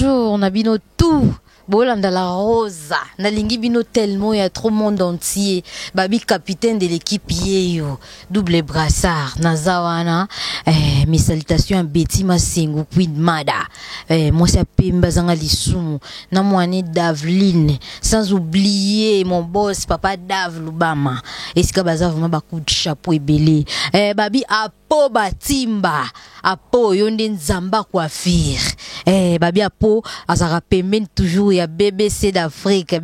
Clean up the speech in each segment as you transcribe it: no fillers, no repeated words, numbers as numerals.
On a bino tout. Bolanda la Rosa, nalingi bino tellement il y a trop monde entier. Babi capitaine de l'équipe yeyo, double brassard, nazawana. Mes salutations à Betty Masengo, Queen Mada. Moi c'est Pemba Zanga Lisumu, Namouane Davline, sans oublier mon boss Papa Dav Lubama. Est-ce que baza vraiment beaucoup de chapeau et belé. Babi Apo Batimba, Apo Yonde Nzamba Coiffure. Babi Apo azara pemben toujours il y a BBC d'Afrique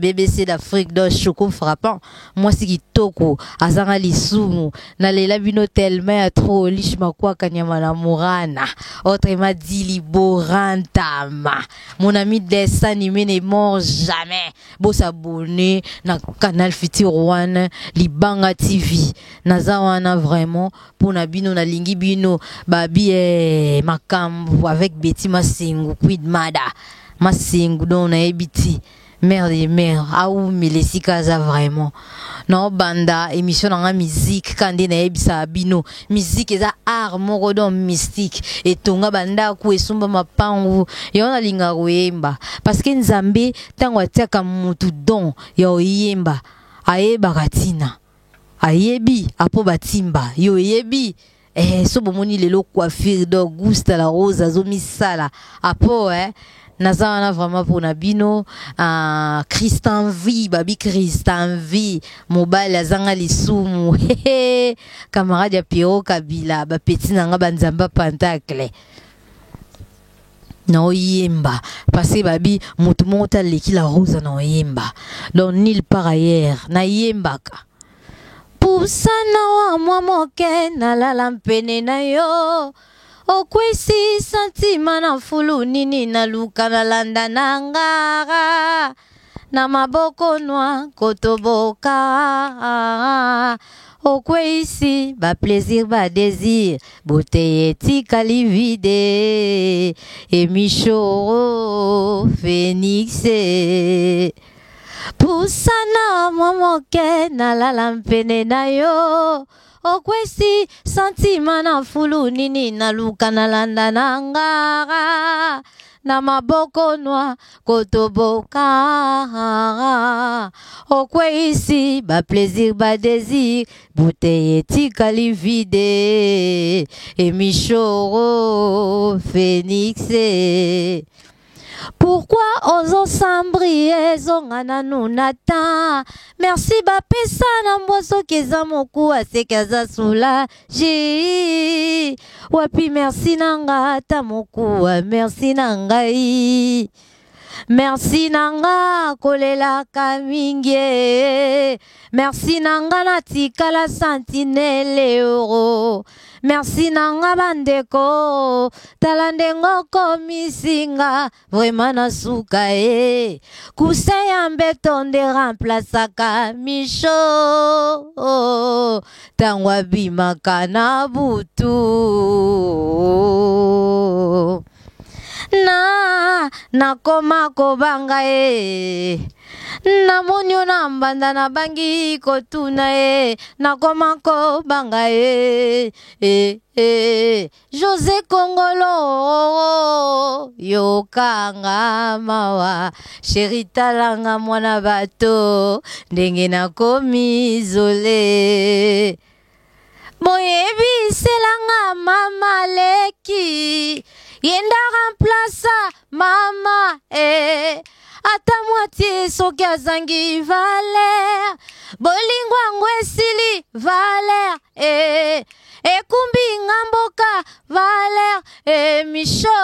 donc choco frappant. Moi c'est kitoko azanga Lisumu na lela bino tellement trop lishma kwa kanyama na murana autrement dit liborantama. Mon ami dessin animé ne mort jamais. Bo s'abonner na canal Futur One Libanga TV nazawana vraiment pour na bino na lingi bino babi makambo avec Betty Masengo Queen Mada Masengo don na ebiti mère des mères aou melesi kaza vraiment non banda émission na musique kande na ebisa bino musique eza art moko don mystique et tonga banda ku esumba mapangu yona linga koyemba parce que nzambe tango atiaka mutu don ya oyemba ayeba katina ayebi apo batimba yo yebi so bomoni lelo coiffure do gusta la rose azomi sala apo Nazana vraiment pour Nabino, Christian V, Babi Christian V, Mobile Azanga Lisumu, camarade ya Pierrot Kabila, ba petit nanga banzamba pantacle. Na oyemba, parce que Babi mutu monta leki la rose na oyemba. Donc nil par ailleurs, na yembaka. Pusana wa mwa moke na la lampene na yo. Okwesi santima na fulu nini na luka na landa nangara na maboko noa kotoboka okwesi ba plaisir ba désir beauté etika livide emichoro phoenix pusana momoke na lalampene na yo okwesi santima na fulu nini na luka na landa nangara na maboko noa kotoboka okwesi ba plaisir ba désir beauté etika livide emichoro phoenix. Pourquoi osons s'embrier zongana nunata. Merci bapesa na mboso keza moku asekaza sula ji wapi merci nanga ta moku merci nangai. Merci nanga kolela kamingie. Merci nanga natika la sentinelle euro. Merci nanga bandeko talandengo komisinga vraiment na suka kuse yambeto nde remplaçaka micho tangwa bimaka na butu na koma kobanga na monyo na mbanda na bangi kotuna na koma kobanga José Kongolo yokanga mawa Sherita langa mwana bato ndenge na komi izole moyebi selanga mama leki yenda remplaça mama ata moitié soki azangi Valère bolingo yango esili Valère ekumbi ngamboka Valère Micho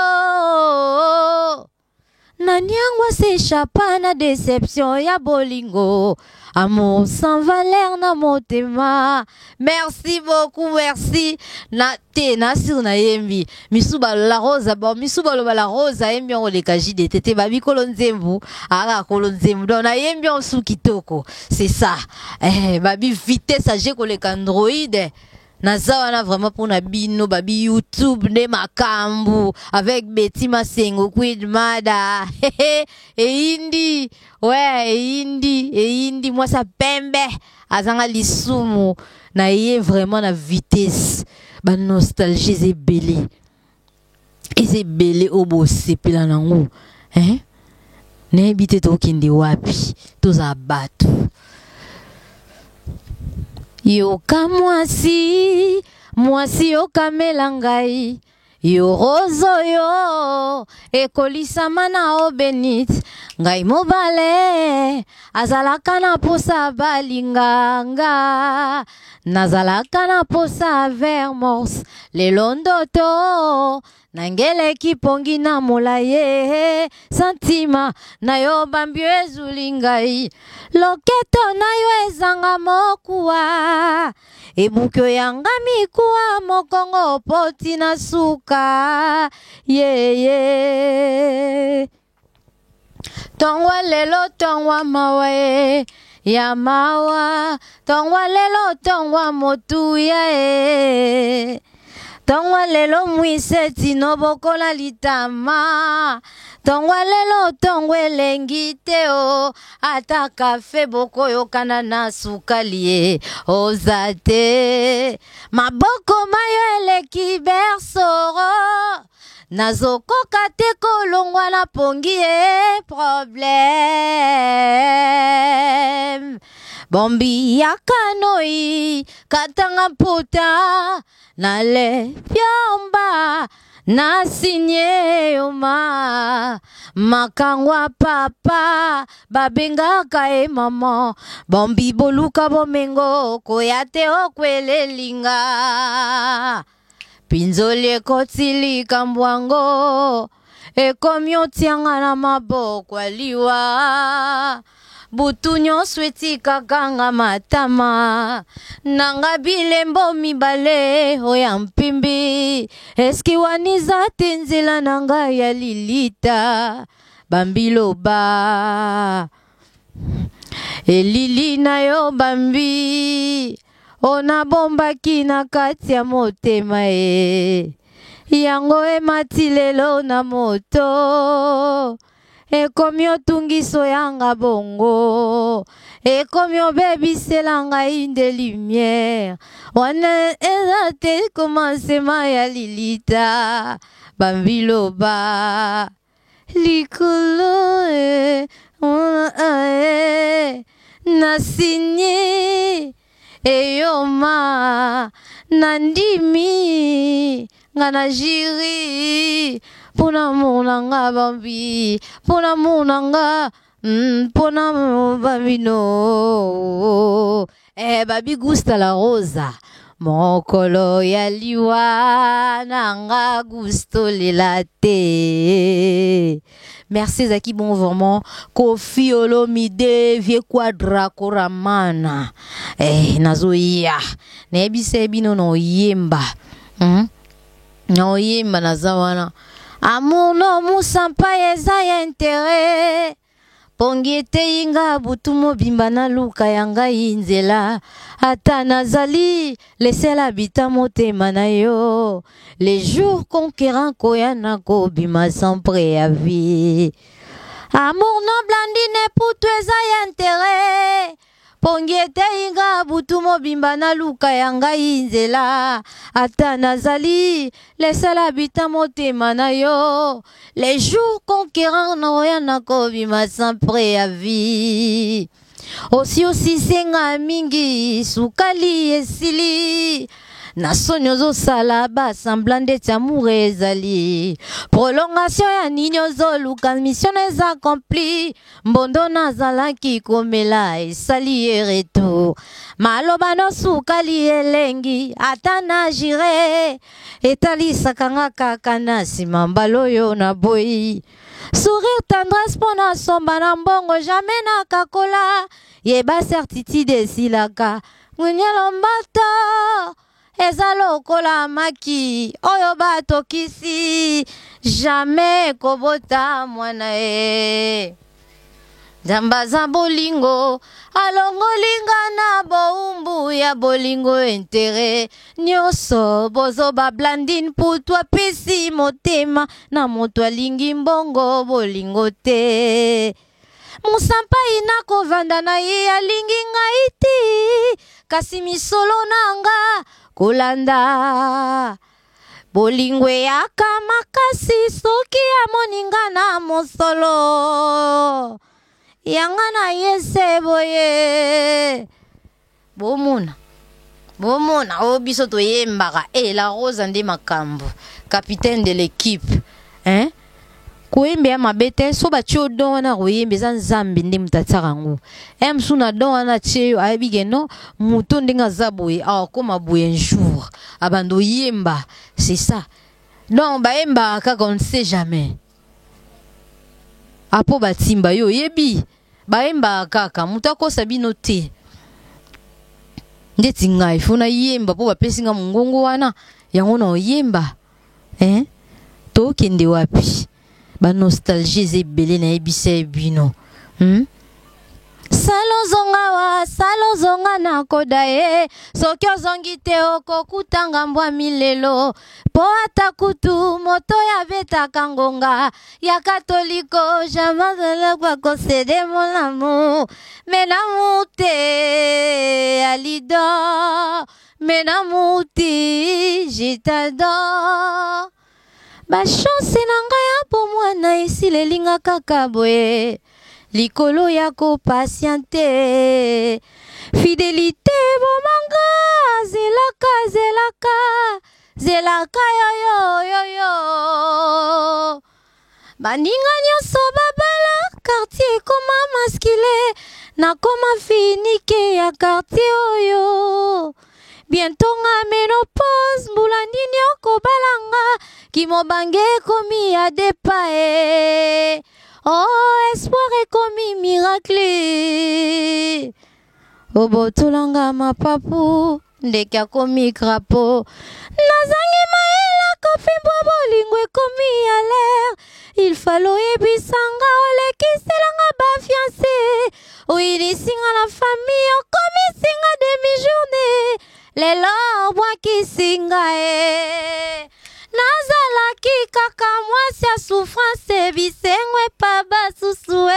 nani yango s'échappa na déception ya bolingo amour sans Valère na motema. Merci beaucoup, merci. Na te na sur na yembi misuba la rosa bon misuba lo la rosa yembi on le kaji de tete babi kolonzembu ara kolonzembu don na yembi on su kitoko c'est ça babi vitesse age ko le Android. Nazawana vraiment pour na bino babi YouTube ne makambu avec Betty Masengo Queen Mada et Indi ouais Indi moi ça pembe azanga Lisumu na ye vraiment na vitesse ba nostalgie ezebele obo sepela nango Nebite tokende wapi toza bato yoka mwasi yokamela ngai yo rozo yo ekolisama na obenit ngai mobale azalaka na posa balinganga nazalaka na posa vermors lelo ndoto nangeleki pongi na molaye santima na yo bambi ezuli ngai loketo na yo ezanga mokuwa ebukyo yanga mikuwa mokongo poti na suka yeye tongwa lelo tongwa mawa ya mawa tongwa lelo tongwa motuya tongwa lelo mwiseti nobokola litama tongwa lelo tongwa elengi te o ata kafe boko yokana na sukali oza te maboko mayo eleki bersoro nazokoka te kolongwa na pongi problème bombi ya kanoi katanga puta nale pyomba na sinye yoma makangwa papa babengaka mama bombi boluka bomengo koyate okwelelinga pinzoli ekotilika mbwango ekomi otianga na maboko aliwa butu nyonso etikakanga matama nanga bilembo mibale oya mpimbi eski waniza te nzela na ngai ya lilita bambiloba elili na yo bambi ona bombaki na kati ya motema yango emati lelo na moto ekomi otungiso yanga bongo ekomi obebisela ngai nde lumière wana eza te komansema ya lilita bambiloba likolo na sinye eyoma na ndimi nga na jiri pona monanga bambi pona monanga pona bambino babi gusta la rosa mokolo ya liwa nanga gusto lela te. Merci Zaki, bon vraiment Kofi Olomide vie quadra koramana nazoia nebise bino no yemba no yemba nazawana amour no musampa eza ya intérêt pongi ete inga butu mobimba na luka yanga inzela ata nazali lesela bita motema na yo les jours conquérants koyana kobima sans préavis amour no blandine putu eza ya intérêt pongi ete inga butu mobimba na luka yanga inzela ata nazali lesela bita motema na yo les jours conquérants koyana kobima sans préavis aussi senga mingi sukali esili na sonyozo salaba semblant d'être amour ezali prolongation ya ninyozo luka mission est accomplie mbondo nazalaki komela esali retour maloba no sukali elengi ata na jire etalisaka nga kaka na nsima mbala oyo na boyi sourire tendresse pona somba na mbongo jamais nakakola yeba certitude esilaka ngunyelo mbato eza lokola maki oyo batokisi jamais kobota mwana Zambaza bolingo alongolinga na boumbu ya bolingo intere nyoso bozo ba blandine putwa pesi motema na moto alingi mbongo bolingo te musampa ina kovanda na ye alingi ngai ti kasi misolo nanga kolanda bolingwe yaka makasi soki amoninga na mosolo yanga na yese boye bomona o biso toyembaka la Rose nde makambo capitaine de l'équipe hein koyembe ya mabete so batie odon wana koyembe eza nzambe nde moto atiaka yango msu na don wana atie yo ayebike no moto ndenge aza boye akoma boye un jour abanda oyemba c'est ça donc bayembaka kaka on ne sait jamais apo batimba yo oyebi bayembaka kaka moto akosa bino te ndeti ngai fona yemba po bapesi nga mongongo wana yango na oyemba tokende wapi ba nostalgie zebele na ebisa ebino salozonga na kodaye soki ozongi te okokutanga mbwa milelo po ata kutu moto ya betaka ngonga ya katoliko jamais kwa kosede mon amour menamu te alido menamu ti je t'adore ba chance na ngai apo mwana isi lelinga kaka boye likolo ya ko patiente fidélité bomanga zelaka yo baninga nyonso babala quartier koma maskile na koma finike ya quartier oyo bientôt nga ménopause mbula nini okobalanga kimobange ekomi ya depae oh espoir ekomi miracle obotolanga mapapu ndeke akomi crapaud nazangi mayela kofimbo bolingo ekomi ya l'air il falo oyebisanga olekiselanga bafiance oyinisinga na famille okomisinga demi-journée lelo obwakisinga nazalaki kaka mwasi ya souffrance bisengwe pa basusu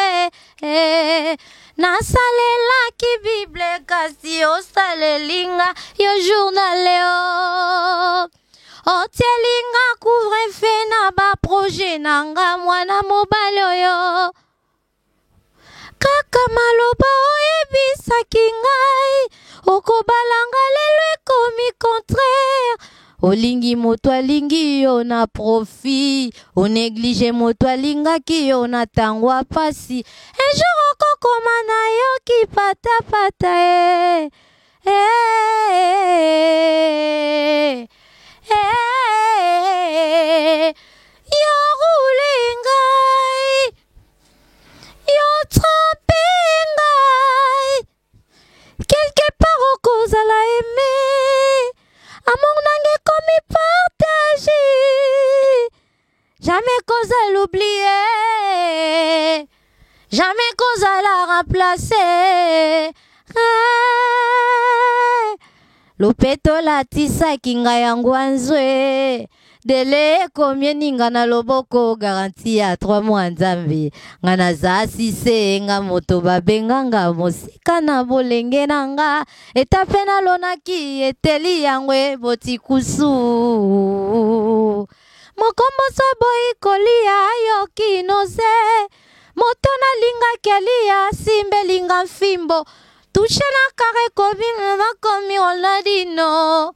nasalelaki bible kasi osalelinga yo journaleo otielinga couvre-fe na baproje nanga mwana mobali oyo kaka maloba oyebisaki ngai okobalanga lelo ekomi contraire olingi moto alingi yo na profit onéglige moto alingaki yo na tango apasi un jour okokoma na yo kipatapata yo roule ngai yo trompe ngai quelque part okozala aimé amour nange komi partage jamais kozala oublier jamais kozala remplacer lopeto latisaki ngai yango anzwe dele ekomi eninga na loboko garanti ya 3 mois nzambe nga naza sise nga moto babenganga mosika na bolenge na nga etape nalonaki eteli yango ebotikusu mokomboso boyi kolia ayoki noze moto nalingaki alia simbelinga mfimbo tushe na kare kobima makomi oladino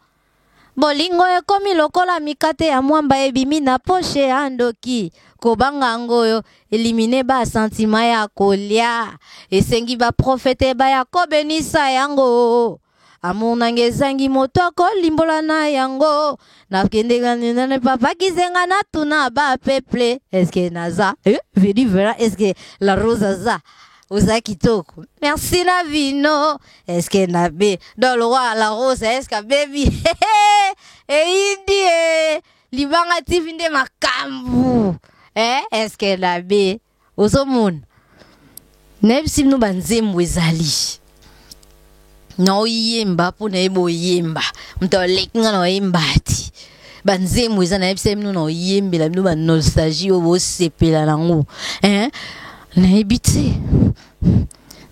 bolingo ekomi lokola mikate ya mwamba ebimi na poshe ya ndoki kobanga ngoyo elimine ba sentima ya kolia esengi ba profete ba ya kobenisa yango amour nange ezangi moto akolimbola na yango nakendeka nene papa kizenga natuna ba peuple eske naza vedi vera eske la rosa za oza kitoko merci na vino eske na be dans le roi la rose eske baby eindi libanga tifi nde makambu eske na be ozomona nebisi bino banzembo ezali na oyemba mpo na yeba oyemba moto aleki nga na oyemba ti banzembo eza na yebisa bino na oyembela bino banostalgie oyo bosepela nango nayebi te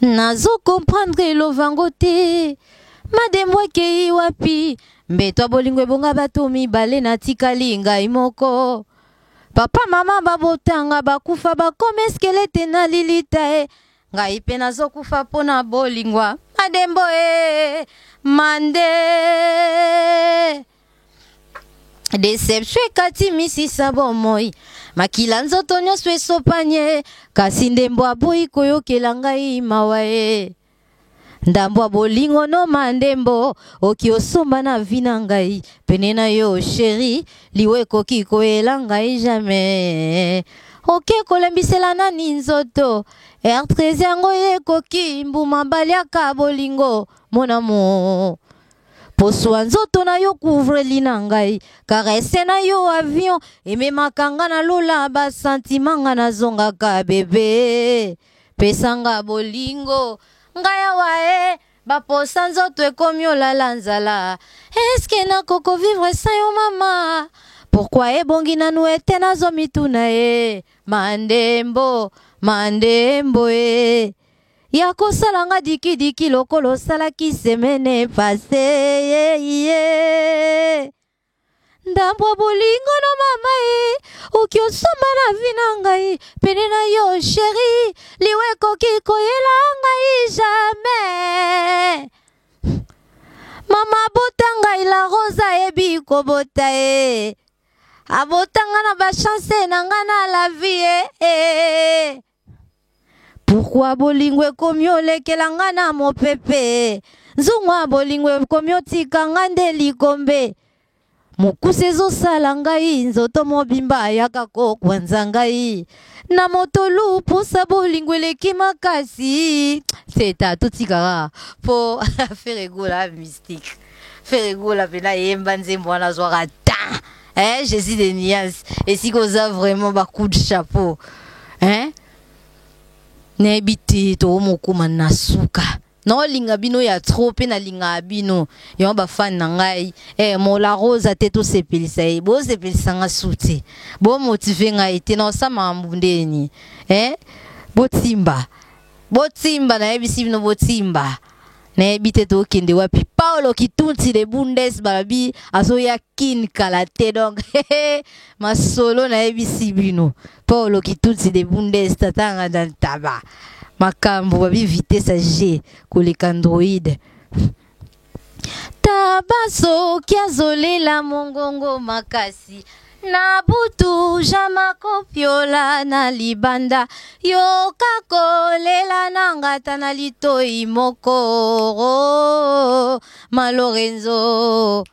nazo comprendre elovango te madembo akei wapi mbeto bolingo ebonga bato mibale na tikali ngai moko papa mama babotanga bakufa bakome skelete na lilita ngai pe nazokufa pona bolingwa madembo mande deception ekati misisa bomoi makila nzoto nyonso esopanye kasi ndembo aboyi koyokela ngai mawa ndambo bolingo no mandembo oki osomba na vi na ngai pene na yo sheri liwe ekoki koyela ngai jamais oke kolembisela nani nzoto R13 yango ekoki mbuma baliaka bolingo mon amour poswa nzoto na yo couvreli na ngai karese na yo avion ememaka nga na lola basantima nga nazongaka bebe pesanga bolingo ngai awa baposa nzoto ekomi olala nzala eske nakoko vivre sa yo mama pourquoi ebongi nanu ete nazomituna mandembo mandembo ya kosala nga dikidiki lokolo osalaki semene pase ndambo bolingo no mama oki osomba na vi na ngai pene na yo sheri liwe ekoki koyela ngai jamais mama abota ngai la rosa ebi kobota abotanga na bachance na nga na la vie pourquoi bolingo ekomi olekela nga na mopepe nzungwa bolingo ekomi otika nga nde likombe mokuse ezosala ngai nzoto mobimba ayaka kokwanza ngai na motolu posa bolingo eleki makasi seta totikaka po feregola mystique feregola pena yemba nzembo wana azwaka ta Jésus de Nias esikoza vraiment bacoup de chapeau nebiti to mokuma na suka no linga bino ya trop pe na linga bino yo ba fan na ngai mo la rosa te to sepelisa bo sepelisa nga suti bo motive ngai te no sama mbundeni botimba na ebisi bino botimba na ebite to kende wapi Paulo Kitunti de Bundes babi aso ya kin kalate donc masolo na ebisi bino Paulo Kitunti de Bundes tatanga dans taba makambo babi vitesse G koleka Android tabaso kiazolela mongongo makasi na butu jamako piola na libanda yoka kolela nangata na litoi moko malorenzo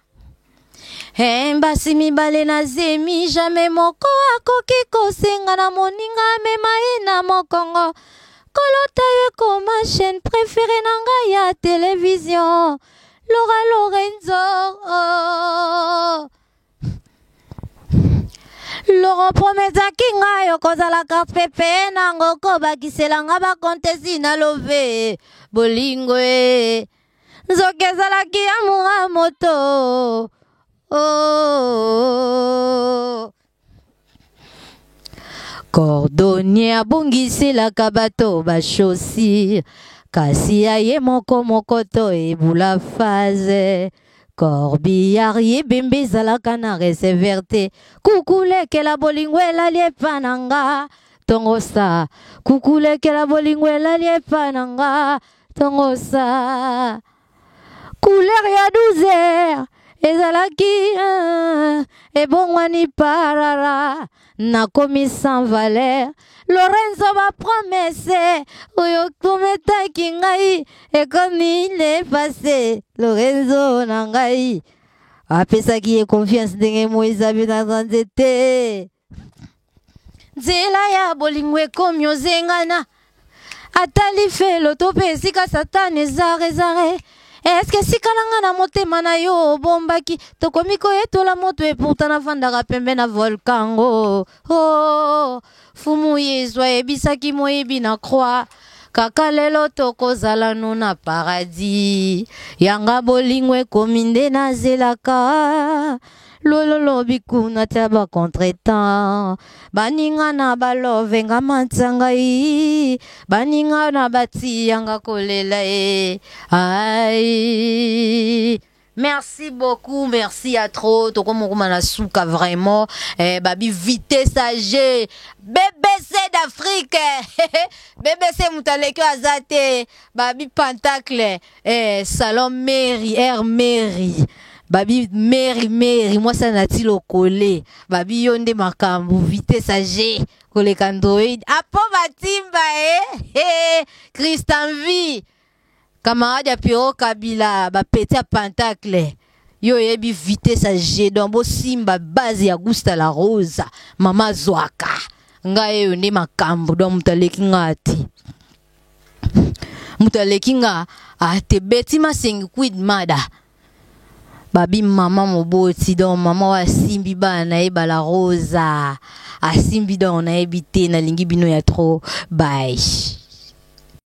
mbasi mibale na zemi jamais moko akoki kosenga na moninga mema na mokongo kolota ye koma chaîne préférée na ngai ya télévision Laura Lorenzo Laurent prometaki ngai okozalaka pepe nango kobakiselanga bakontesi na love bolingo nzoki ezalaki ya mura moto cordonnier abongiselaka bato bachaussure kasi aye moko to ebula phase corbillard yebembe ezalaka na reseverte kukulekela bolingo elali epa na nga tongosa kukulekela bolingo elali epa na nga tongosa couleur ya 12h ezalaki ebongwani parara nakomi sans valeur Lorenzo ba promesse oyo kometaki ngai ekomi le passé Lorenzo na ngai apesaki ye confiance ndenge Moïse abi na nzete nzela ya bolingo ekomi ozengana atali felo to pe esika satane ezare est-ce que sikalanga na motema na yo bombaki tokomi koyetola moto eputa nafandaka pembe na volcango fumu yezu ayebisaki moyebi na croix kaka lelo tokozala no na paradis yanga bolingo ekomi nde nazelaka lololo bikuna taba contretemps baninga na balove nga mantsanga baninga na batiyanga kolela Aïe. Merci beaucoup, merci à trop. Toko Mouroumana Souka vraiment. Babi vitesse âgée. BBC d'Afrique. BBC Moutaleke Azate. Babi Pentacle. Salon Mary, Air Mary. Babi Mary. Moi ça n'a-t-il au collé. Babi Yonde Makambu. Vitesse âgée. Collé Android. Apo Batimba, Christian V. Camarade ya Pierrot Kabila ba pété à pentacle yo yebi vitesse à Gédombo Simba base ya Gusta la Rosa mama Zwaka ngaye yo ne makambo do mutaleki ngati mutaleki nga ate beti masengi quid mada babi mama moboti don mama wa simbi bana e bala Rosa a simbi don na ebité na lingi bino ya trop bye